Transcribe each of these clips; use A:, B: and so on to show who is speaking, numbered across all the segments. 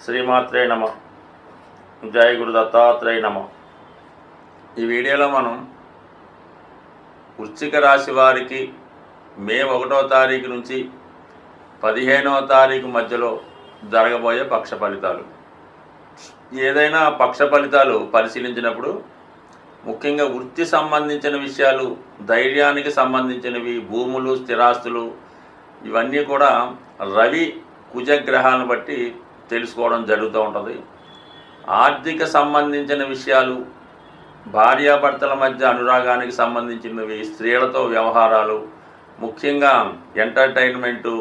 A: శ్రీమాత్రే నమ. జయ గురు దత్తాత్రేయ నమ. ఈ వీడియోలో మనం వృశ్చిక రాశి వారికి మే 1వ తారీఖు నుంచి 15వ తారీఖు మధ్యలో జరగబోయే పక్ష ఫలితాలు. ఏదైనా పక్ష ఫలితాలు పరిశీలించినప్పుడు ముఖ్యంగా వృత్తి సంబంధించిన విషయాలు, ధైర్యానికి సంబంధించినవి, భూములు, స్థిరాస్తులు, ఇవన్నీ కూడా రవి కుజగ్రహాలను బట్టి తెలుసుకోవడం జరుగుతూ ఉంటుంది. ఆర్థిక సంబంధించిన విషయాలు, భార్యాభర్తల మధ్య అనురాగానికి సంబంధించినవి, స్త్రీలతో వ్యవహారాలు, ముఖ్యంగా ఎంటర్టైన్మెంటు,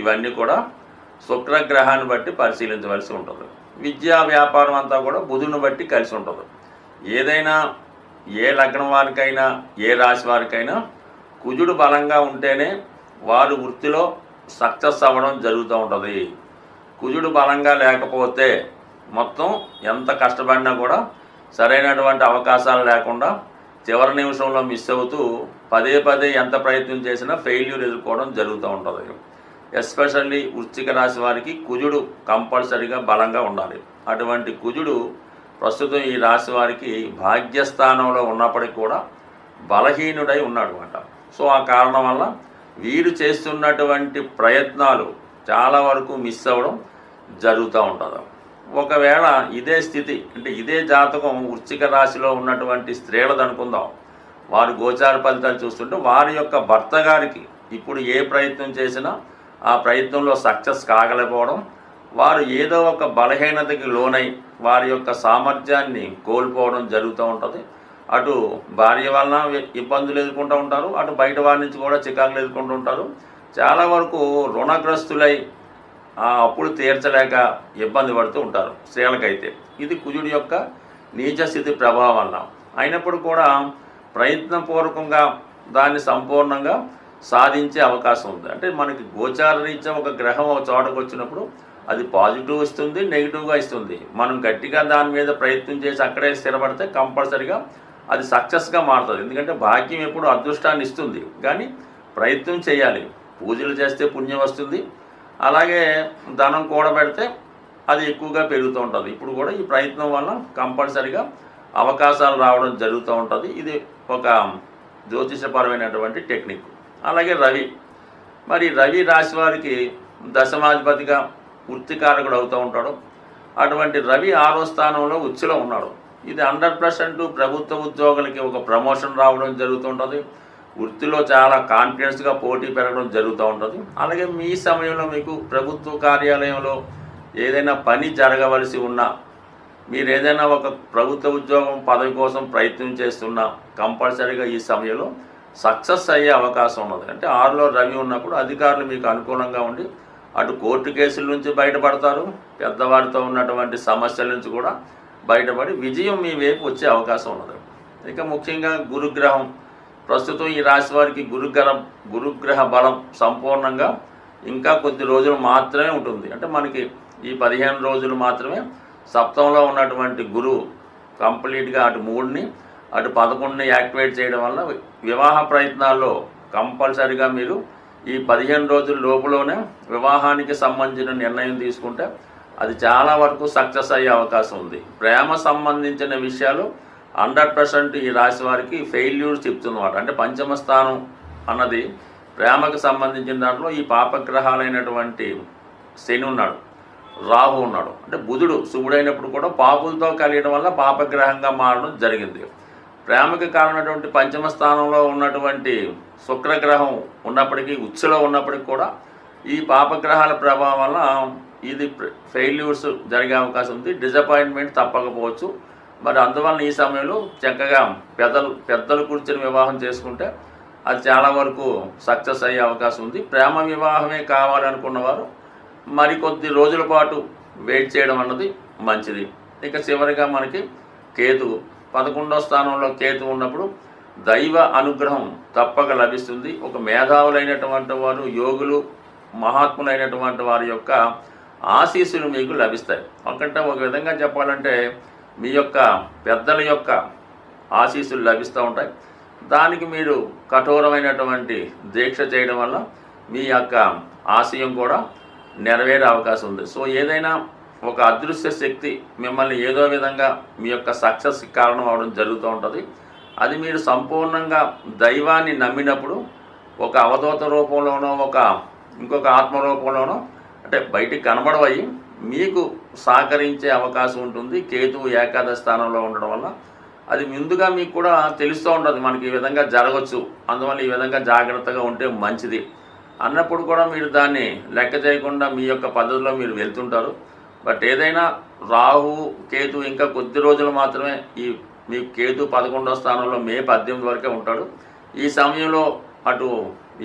A: ఇవన్నీ కూడా శుక్రగ్రహాన్ని బట్టి పరిశీలించవలసి ఉంటుంది. విద్యా వ్యాపారం అంతా కూడా బుధుని బట్టి కలిసి ఉంటుంది. ఏదైనా ఏ లగ్నం వారికైనా, ఏ రాశి వారికైనా కుజుడు బలంగా ఉంటేనే వారు వృత్తిలో సక్సెస్ అవ్వడం జరుగుతూ ఉంటుంది. కుజుడు బలంగా లేకపోతే మొత్తం ఎంత కష్టపడినా కూడా సరైనటువంటి అవకాశాలు లేకుండా చివరి నిమిషంలో మిస్ అవుతూ పదే పదే ఎంత ప్రయత్నం చేసినా ఫెయిల్యూర్ ఎదుర్కోవడం జరుగుతూ ఉంటుంది. ఎస్పెషల్లీ వృశ్చిక రాశి వారికి కుజుడు కంపల్సరీగా బలంగా ఉండాలి. అటువంటి కుజుడు ప్రస్తుతం ఈ రాశి వారికి భాగ్యస్థానంలో ఉన్నప్పటికీ కూడా బలహీనుడై ఉన్నాడు అన్నమాట. సో ఆ కారణం వల్ల వీరు చేస్తున్నటువంటి ప్రయత్నాలు చాలా వరకు మిస్ అవ్వడం జరుగుతూ ఉంటుంది. ఒకవేళ ఇదే స్థితి, అంటే ఇదే జాతకం వృశ్చిక రాశిలో ఉన్నటువంటి స్త్రీలది అనుకుందాం, వారు గోచార ఫలితాలు చూస్తుంటే వారి యొక్క భర్త గారికి ఇప్పుడు ఏ ప్రయత్నం చేసినా ఆ ప్రయత్నంలో సక్సెస్ కాగలేకపోవడం, వారు ఏదో ఒక బలహీనతకి లోనై వారి యొక్క సామర్థ్యాన్ని కోల్పోవడం జరుగుతూ ఉంటుంది. అటు భార్య వలన ఇబ్బందులు ఎదుర్కొంటూ ఉంటారు, అటు బయట వారి నుంచి కూడా చికాకులు ఎదుర్కొంటూ ఉంటారు. చాలా వరకు రుణగ్రస్తులై అప్పులు తీర్చలేక ఇబ్బంది పడుతూ ఉంటారు స్త్రీలకైతే. ఇది కుజుడి యొక్క నీచ స్థితి ప్రభావం వల్ల. అయినప్పుడు కూడా ప్రయత్నపూర్వకంగా దాన్ని సంపూర్ణంగా సాధించే అవకాశం ఉంది. అంటే మనకి గోచార రీత్యా ఒక గ్రహం ఒక చోటకు వచ్చినప్పుడు అది పాజిటివ్ ఇస్తుంది, నెగిటివ్గా ఇస్తుంది. మనం గట్టిగా దాని మీద ప్రయత్నం చేసి అక్కడే స్థిరపడితే కంపల్సరిగా అది సక్సెస్గా మారుతుంది. ఎందుకంటే భాగ్యం ఎప్పుడు అదృష్టాన్ని ఇస్తుంది, కానీ ప్రయత్నం చేయాలి. పూజలు చేస్తే పుణ్యం వస్తుంది, అలాగే ధనం కూడబెడితే అది ఎక్కువగా పెరుగుతూ ఉంటుంది. ఇప్పుడు కూడా ఈ ప్రయత్నం వల్ల కంపల్సరిగా అవకాశాలు రావడం జరుగుతూ ఉంటుంది. ఇది ఒక జ్యోతిషపరమైనటువంటి టెక్నిక్. అలాగే మరి రవి రాశి వారికి దశమాధిపతిగా వృత్తికారకుడు అవుతూ ఉంటాడు. అటువంటి రవి 6వ స్థానంలో ఉచ్చులో ఉన్నాడు. ఇది 100% ప్రభుత్వ ఉద్యోగులకి ఒక ప్రమోషన్ రావడం జరుగుతుంటుంది. వృత్తిలో చాలా కాన్ఫిడెన్స్గా పోటీ పెరగడం జరుగుతూ ఉంటుంది. అలాగే మీ సమయంలో మీకు ప్రభుత్వ కార్యాలయంలో ఏదైనా పని జరగవలసి ఉన్నా, మీరు ఏదైనా ఒక ప్రభుత్వ ఉద్యోగం పదవి కోసం ప్రయత్నం చేస్తున్నా కంపల్సరీగా ఈ సమయంలో సక్సెస్ అయ్యే అవకాశం ఉన్నది. అంటే 6లో రవి ఉన్నప్పుడు అధికారులు మీకు అనుకూలంగా ఉండి అటు కోర్టు కేసుల నుంచి బయటపడతారు, పెద్దవారితో ఉన్నటువంటి సమస్యల నుంచి కూడా బయటపడి విజయం మీ వైపు వచ్చే అవకాశం ఉన్నది. ఇక ముఖ్యంగా గురుగ్రహం ప్రస్తుతం ఈ రాశి వారికి గురుగ్రహ బలం సంపూర్ణంగా ఇంకా కొద్ది రోజులు మాత్రమే ఉంటుంది. అంటే మనకి ఈ 15 రోజులు మాత్రమే సప్తమంలో ఉన్నటువంటి గురువు కంప్లీట్గా అటు 3ని అటు 11ని యాక్టివేట్ చేయడం వల్ల వివాహ ప్రయత్నాల్లో కంపల్సరిగా మీరు ఈ 15 రోజుల లోపులోనే వివాహానికి సంబంధించిన నిర్ణయం తీసుకుంటే అది చాలా వరకు సక్సెస్ అయ్యే అవకాశం ఉంది. ప్రేమ సంబంధించిన విషయాలు 100% ఈ రాశి వారికి ఫెయిల్యూర్ చెప్తున్నమాట. అంటే పంచమ స్థానం అన్నది ప్రేమకు సంబంధించిన దాంట్లో ఈ పాపగ్రహాలైనటువంటి శని ఉన్నాడు, రాహు ఉన్నాడు. అంటే బుధుడు శుభుడైనప్పుడు కూడా పాపులతో కలియడం వల్ల పాపగ్రహంగా మారడం జరిగింది. ప్రేమకి కారణమైనటువంటి పంచమ స్థానంలో ఉన్నటువంటి శుక్రగ్రహం ఉన్నప్పటికీ, ఉచ్చులో ఉన్నప్పటికీ కూడా ఈ పాపగ్రహాల ప్రభావం వల్ల ఇది ఫెయిల్యూర్స్ జరిగే అవకాశం ఉంది. డిసప్పాయింట్మెంట్ తప్పకపోవచ్చు. మరి అందువలన ఈ సమయంలో చక్కగా పెద్దలు కూర్చొని వివాహం చేసుకుంటే అది చాలా వరకు సక్సెస్ అయ్యే అవకాశం ఉంది. ప్రేమ వివాహమే కావాలనుకున్నవారు మరికొద్ది రోజుల పాటు వెయిట్ చేయడం అన్నది మంచిది. ఇక చివరిగా మనకి కేతువు 11వ స్థానంలో కేతువు ఉన్నప్పుడు దైవ అనుగ్రహం తప్పక లభిస్తుంది. ఒక మేధావులైనటువంటి వారు, యోగులు, మహాత్ములైనటువంటి వారి యొక్క ఆశీస్సులు మీకు లభిస్తాయి. ఒకటే ఒక విధంగా చెప్పాలంటే మీ యొక్క పెద్దల యొక్క ఆశీస్సులు లభిస్తూ ఉంటాయి. దానికి మీరు కఠోరమైనటువంటి దీక్ష చేయడం వల్ల మీ యొక్క ఆశయం కూడా నెరవేరే అవకాశం ఉంది. సో ఏదైనా ఒక అదృశ్య శక్తి మిమ్మల్ని ఏదో విధంగా మీ యొక్క సక్సెస్కి కారణం అవడం జరుగుతూ ఉంటుంది. అది మీరు సంపూర్ణంగా దైవాన్ని నమ్మినప్పుడు ఒక అవధూత రూపంలోనో ఇంకొక ఆత్మ రూపంలోనో అంటే బయటికి కనబడవయి మీకు సహకరించే అవకాశం ఉంటుంది. కేతువు ఏకాదశ స్థానంలో ఉండడం వల్ల అది ముందుగా మీకు కూడా తెలుస్తూ ఉంటుంది, మనకి ఈ విధంగా జరగవచ్చు, అందువల్ల ఈ విధంగా జాగ్రత్తగా ఉంటే మంచిది అన్నప్పుడు కూడా మీరు దాన్ని లెక్క చేయకుండా మీ యొక్క పద్ధతిలో మీరు వెళ్తుంటారు. బట్ ఏదైనా రాహు కేతు ఇంకా కొద్ది రోజులు మాత్రమే మీకు కేతు 11వ స్థానంలో మే 18 వరకే ఉంటాడు. ఈ సమయంలో అటు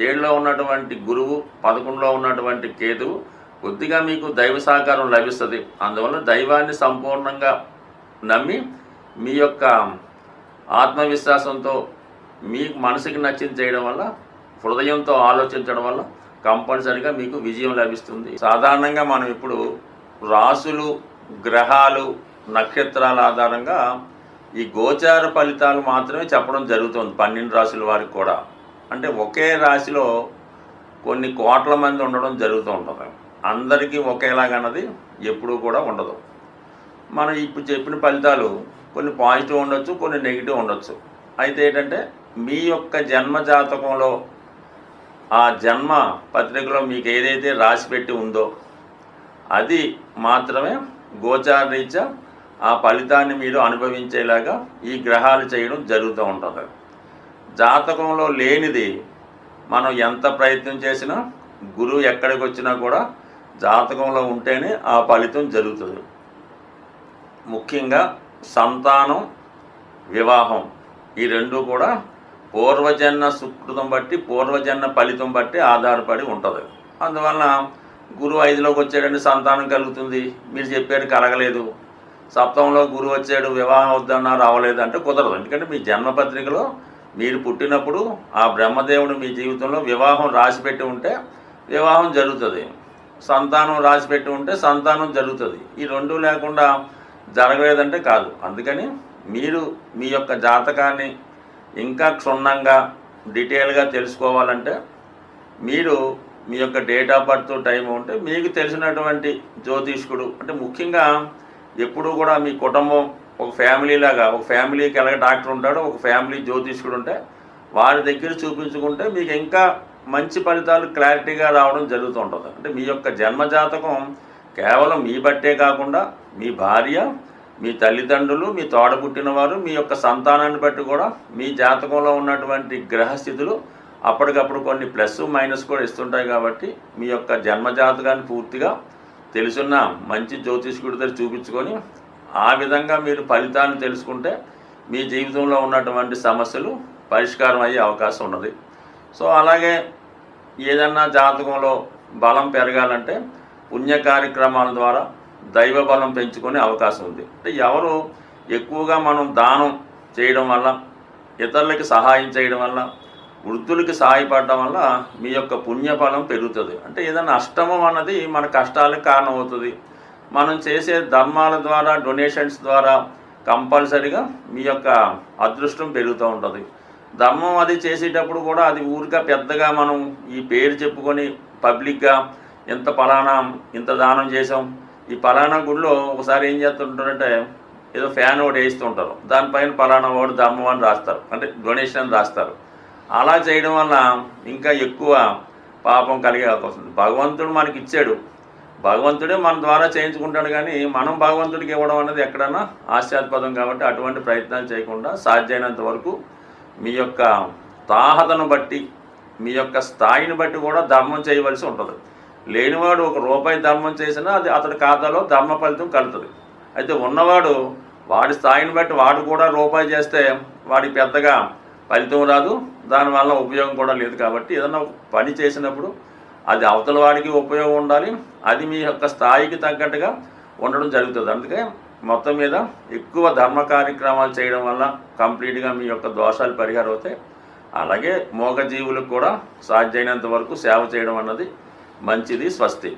A: 7లో ఉన్నటువంటి గురువు 11లో ఉన్నటువంటి కేతువు కొద్దిగా మీకు దైవ సహకారం లభిస్తుంది. అందువల్ల దైవాన్ని సంపూర్ణంగా నమ్మి మీ యొక్క ఆత్మవిశ్వాసంతో మీకు మనసుకి నచ్చింది చేయడం వల్ల, హృదయంతో ఆలోచించడం వల్ల కంపల్సరిగా మీకు విజయం లభిస్తుంది. సాధారణంగా మనం ఇప్పుడు రాసులు, గ్రహాలు, నక్షత్రాల ఆధారంగా ఈ గోచార ఫలితాలు మాత్రమే చెప్పడం జరుగుతుంది 12 రాశుల వారికి కూడా. అంటే ఒకే రాశిలో కొన్ని కోట్ల మంది ఉండడం జరుగుతూ ఉంటుంది. అందరికీ ఒకేలాగన్నది ఎప్పుడూ కూడా ఉండదు. మనం ఇప్పుడు చెప్పిన ఫలితాలు కొన్ని పాజిటివ్ ఉండొచ్చు, కొన్ని నెగిటివ్ ఉండొచ్చు. అయితే ఏంటంటే మీ యొక్క జన్మ జాతకంలో ఆ జన్మ పత్రికలో మీకు ఏదైతే రాసి పెట్టి ఉందో అది మాత్రమే గోచార రీత్యా ఆ ఫలితాన్ని మీరు అనుభవించేలాగా ఈ గ్రహాలు చేయడం జరుగుతూ ఉంటుంది. జాతకంలో లేనిది మనం ఎంత ప్రయత్నం చేసినా, గురువు ఎక్కడికి వచ్చినా కూడా జాతకంలో ఉంటేనే ఆ ఫలితం జరుగుతుంది. ముఖ్యంగా సంతానం, వివాహం ఈ రెండు కూడా పూర్వజన్మ సుకృతం బట్టి, పూర్వజన్మ ఫలితం బట్టి ఆధారపడి ఉంటుంది. అందువలన గురువు 5లోకి వచ్చాడంటే సంతానం కలుగుతుంది, మీరు చెప్పారు కలగలేదు. సప్తమంలో గురువు వచ్చాడు, వివాహం వద్దన్నారు అవ్వలేదు అంటే కుదరదు. ఎందుకంటే మీ జన్మపత్రికలో మీరు పుట్టినప్పుడు ఆ బ్రహ్మదేవుడు మీ జీవితంలో వివాహం రాసిపెట్టి ఉంటే వివాహం జరుగుతుంది, సంతానం రాసిపెట్టి ఉంటే సంతానం జరుగుతుంది. ఈ రెండు లేకుండా జరగలేదంటే కాదు. అందుకని మీరు మీ యొక్క జాతకాన్ని ఇంకా క్షుణ్ణంగా డీటెయిల్గా తెలుసుకోవాలంటే మీరు మీ యొక్క డేట్ ఆఫ్ బర్త్ టైం ఉంటే మీకు తెలిసినటువంటి జ్యోతిష్కుడు, అంటే ముఖ్యంగా ఎప్పుడూ కూడా మీ కుటుంబం ఒక ఫ్యామిలీ లాగా, ఒక ఫ్యామిలీకి ఎలాగ డాక్టర్ ఉంటాడో ఒక ఫ్యామిలీ జ్యోతిష్కుడు ఉంటే వారి దగ్గర చూపించుకుంటే మీకు ఇంకా మంచి ఫలితాలు క్లారిటీగా రావడం జరుగుతూ ఉంటుంది. అంటే మీ యొక్క జన్మజాతకం కేవలం మీ బట్టే కాకుండా మీ భార్య, మీ తల్లిదండ్రులు, మీ తోడబుట్టినవారు, మీ యొక్క సంతానాన్ని బట్టి కూడా మీ జాతకంలో ఉన్నటువంటి గ్రహస్థితులు అప్పటికప్పుడు కొన్ని ప్లస్ మైనస్ కూడా ఇస్తుంటాయి. కాబట్టి మీ యొక్క జన్మజాతకాన్ని పూర్తిగా తెలుసున్న మంచి జ్యోతిష్కుడి దగ్గర చూపించుకొని ఆ విధంగా మీరు ఫలితాన్ని తెలుసుకుంటే మీ జీవితంలో ఉన్నటువంటి సమస్యలు పరిష్కారం అయ్యే అవకాశం ఉన్నది. సో అలాగే ఏదన్నా జాతకంలో బలం పెరగాలంటే పుణ్య కార్యక్రమాల ద్వారా దైవ బలం పెంచుకునే అవకాశం ఉంది. అంటే ఎవరు ఎక్కువగా మనం దానం చేయడం వల్ల, ఇతరులకి సహాయం చేయడం వల్ల, వృద్ధులకి సహాయపడడం వల్ల మీ యొక్క పుణ్యఫలం పెరుగుతుంది. అంటే ఏదైనా అష్టమం అన్నది మన కష్టాలకు కారణమవుతుంది. మనం చేసే ధర్మాల ద్వారా, డొనేషన్స్ ద్వారా కంపల్సరీగా మీ యొక్క అదృష్టం పెరుగుతూ ఉంటుంది. ధర్మం అది చేసేటప్పుడు కూడా అది ఊరిగా పెద్దగా మనం ఈ పేరు చెప్పుకొని పబ్లిక్గా ఇంత దానం చేసాం, ఈ పలానా గుడిలో ఒకసారి ఏం చేస్తుంటారంటే ఏదో ఫ్యాన్ ఒకటి వేస్తుంటారు, దానిపైన పలానా వాడు ధర్మం అని రాస్తారు, అంటే డొనేషన్ అని రాస్తారు. అలా చేయడం వల్ల ఇంకా ఎక్కువ పాపం కలిగే అవకాశం ఉంది. భగవంతుడు మనకి ఇచ్చాడు, భగవంతుడే మన ద్వారా చేయించుకుంటాడు, కానీ మనం భగవంతుడికి ఇవ్వడం అనేది ఎక్కడన్నా ఆశ్చర్యపదం. కాబట్టి అటువంటి ప్రయత్నాలు చేయకుండా సాధ్యమైనంత వరకు మీ యొక్క తాహతను బట్టి, మీ యొక్క స్థాయిని బట్టి కూడా ధర్మం చేయవలసి ఉంటుంది. లేనివాడు ₹1 ధర్మం చేసినా అది అతడి ఖాతాలో ధర్మ ఫలితం కలుగుతుంది. అయితే ఉన్నవాడు వాడి స్థాయిని బట్టి వాడు కూడా ₹1 చేస్తే వాడికి పెద్దగా ఫలితం రాదు, దానివల్ల ఉపయోగం కూడా లేదు. కాబట్టి ఏదన్నా పని చేసినప్పుడు అది అవతల వాడికి ఉపయోగం ఉండాలి, అది మీ యొక్క స్థాయికి తగ్గట్టుగా ఉండడం జరుగుతుంది. అందుకే మొత్తం మీద ఎక్కువ ధర్మ కార్యక్రమాలు చేయడం వల్ల కంప్లీట్గా మీ యొక్క దోషాలు పరిహారం అవుతాయి. అలాగే మూగజీవులకు కూడా సాధ్యమైనంత వరకు సేవ చేయడం అన్నది మంచిది. స్వస్తి.